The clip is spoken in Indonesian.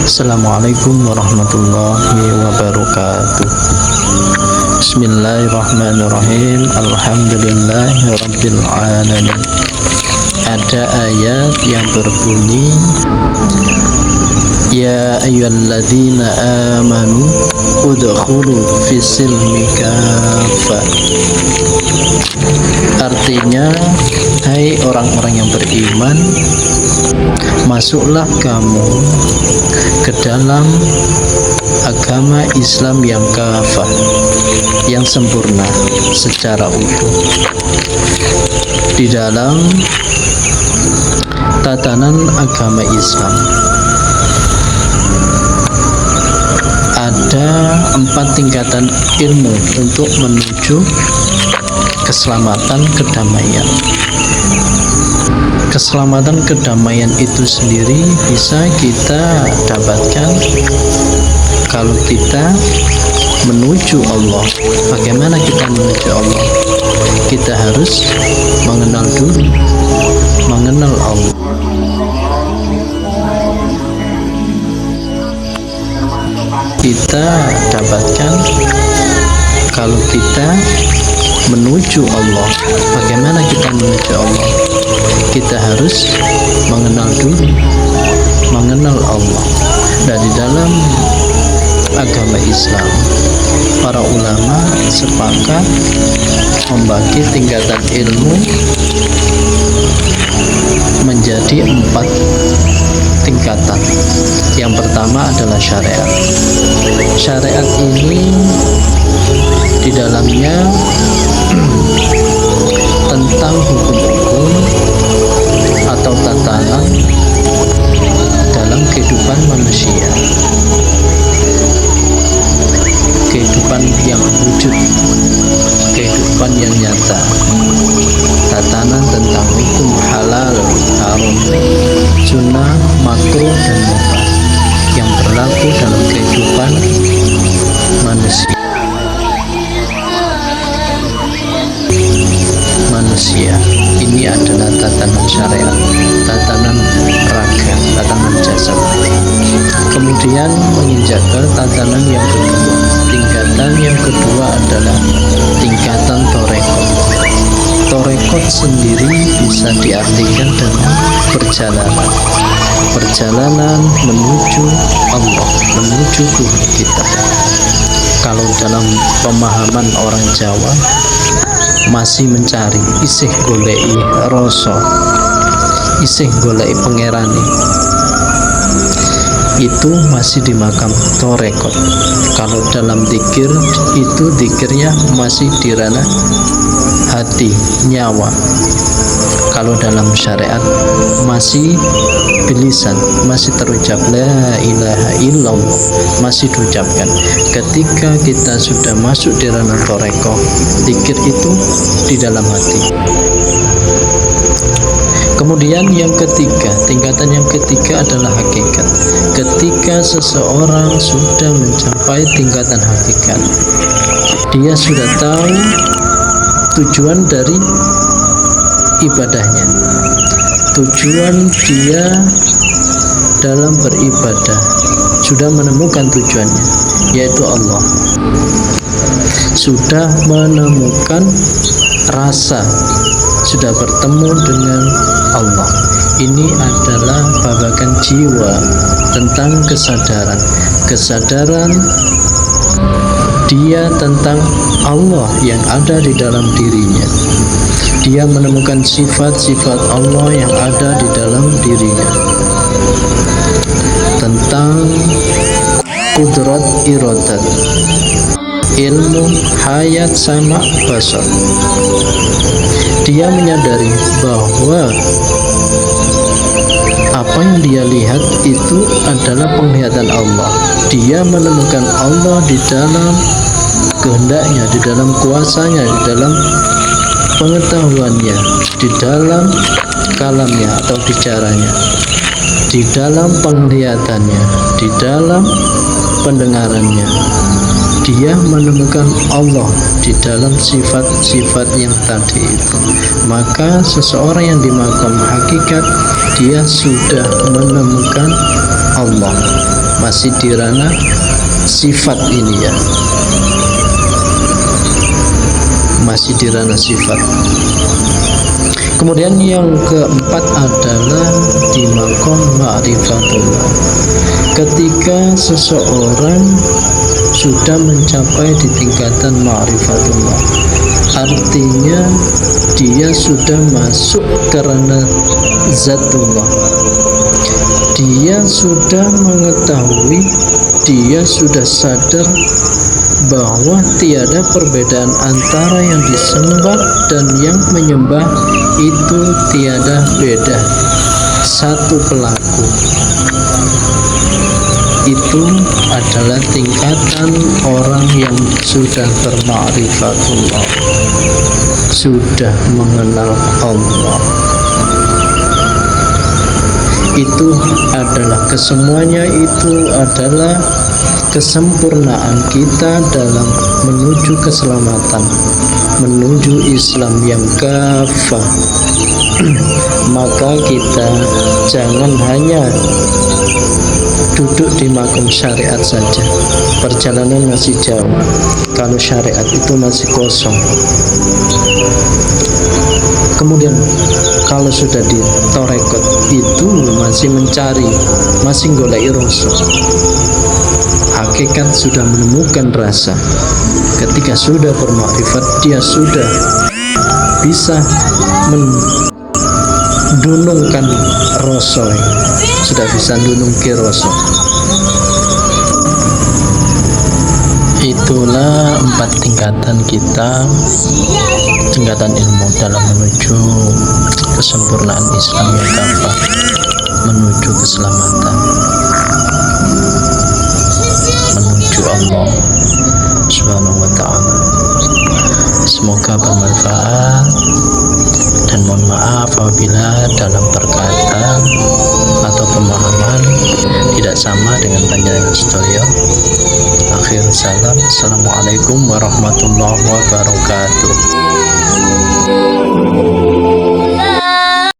Assalamualaikum warahmatullahi wabarakatuh. Bismillahirrahmanirrahim. Alhamdulillahi rabbil alamin. Ada ayat yang berbunyi, ya ayyuhalladzina amanu udkhulu fis-silmi kaffah. Artinya, hai orang-orang yang beriman, masuklah kamu ke dalam agama Islam yang kafah, yang sempurna secara utuh. Di dalam tatanan agama Islam ada 4 tingkatan ilmu untuk menuju keselamatan, kedamaian. Keselamatan, kedamaian itu sendiri bisa kita dapatkan kalau kita menuju Allah. Bagaimana kita menuju Allah? Kita harus mengenal dulu, mengenal Allah. Kita dapatkan kalau kita menuju Allah. Bagaimana kita menuju Allah? Kita harus mengenal dulu, mengenal Allah. Dan di dalam agama Islam, para ulama sepakat membagi tingkatan ilmu menjadi 4 tingkatan. Yang pertama adalah syariat. Syariat ini di dalamnya tentang hukum-hukum atau tatanan dalam kehidupan manusia, kehidupan yang wujud, kehidupan yang nyata, tatanan tentang hukum halal, haram, sunnah, makruh, dan mubah yang berlaku dalam kehidupan manusia. Ini adalah tatanan syariat, tatanan raga, tatanan jasad. Kemudian menginjak ke tatanan yang kedua. Tingkatan yang kedua adalah tingkatan torekot. Torekot sendiri bisa diartikan dengan perjalanan, perjalanan menuju Allah, menuju Tuhan kita. Kalau dalam pemahaman orang Jawa, masih mencari, isih goleki rasa, isih goleki pangerane, itu masih di makam torekot. Kalau dalam zikir, itu zikirnya masih di ranah hati, nyawa. Kalau dalam syariat masih bilisan, masih terucap la ilaha illallah, masih diucapkan. Ketika kita sudah masuk di ranah torekoh, zikir itu di dalam hati. Kemudian yang ketiga, tingkatan yang ketiga adalah hakikat. Ketika seseorang sudah mencapai tingkatan hakikat, dia sudah tahu tujuan dari ibadahnya, tujuan dia dalam beribadah, sudah menemukan tujuannya, yaitu Allah. Sudah menemukan rasa, sudah bertemu dengan Allah. Ini adalah babakan jiwa tentang kesadaran, kesadaran dia tentang Allah yang ada di dalam dirinya. Dia menemukan sifat-sifat Allah yang ada di dalam dirinya, tentang kudrat iradat, ilmu, hayat, sama, basar. Dia menyadari bahwa apa yang dia lihat itu adalah penglihatan Allah. Dia menemukan Allah di dalam kehendaknya, di dalam kuasanya, di dalam pengetahuannya, di dalam kalamnya atau bicaranya, di dalam penglihatannya, di dalam pendengarannya, dia menemukan Allah di dalam sifat-sifat yang tadi itu. Maka seseorang yang di maqam hakikat, dia sudah menemukan Allah, masih di ranah sifat ini ya, masih di ranah sifat. Kemudian yang keempat adalah di maqam ma'rifatullah. Ketika seseorang sudah mencapai di tingkatan ma'rifatullah, artinya dia sudah masuk ke ranah zatullah. Dia sudah mengetahui, dia sudah sadar bahwa tiada perbedaan antara yang disembah dan yang menyembah, itu tiada beda, satu pelaku. Itu adalah tingkatan orang yang sudah berma'rifatullah, sudah mengenal Allah. Itu adalah kesemuanya, itu adalah kesempurnaan kita dalam menuju keselamatan, menuju Islam yang kafah. Maka kita jangan hanya duduk di maqam syariat saja, perjalanan masih jauh kalau syariat itu masih kosong. Kemudian kalau sudah di torekot itu masih mencari, masih golek rasa. Hakikat sudah menemukan rasa. Ketika sudah bermakrifat, dia sudah bisa mendunungkan rasa, sudah bisa mendunungkan rasa. Itulah 4 tingkatan kita, tingkatan ilmu dalam menuju kesempurnaan Islam yang kafah, menuju keselamatan, menuju Allah Subhanahu wa ta'ala. Semoga bermanfaat, dan mohon maaf apabila dalam perkataan atau pemahaman tidak sama dengan panjenengan sedaya. Akhir salam, assalamualaikum warahmatullahi wabarakatuh.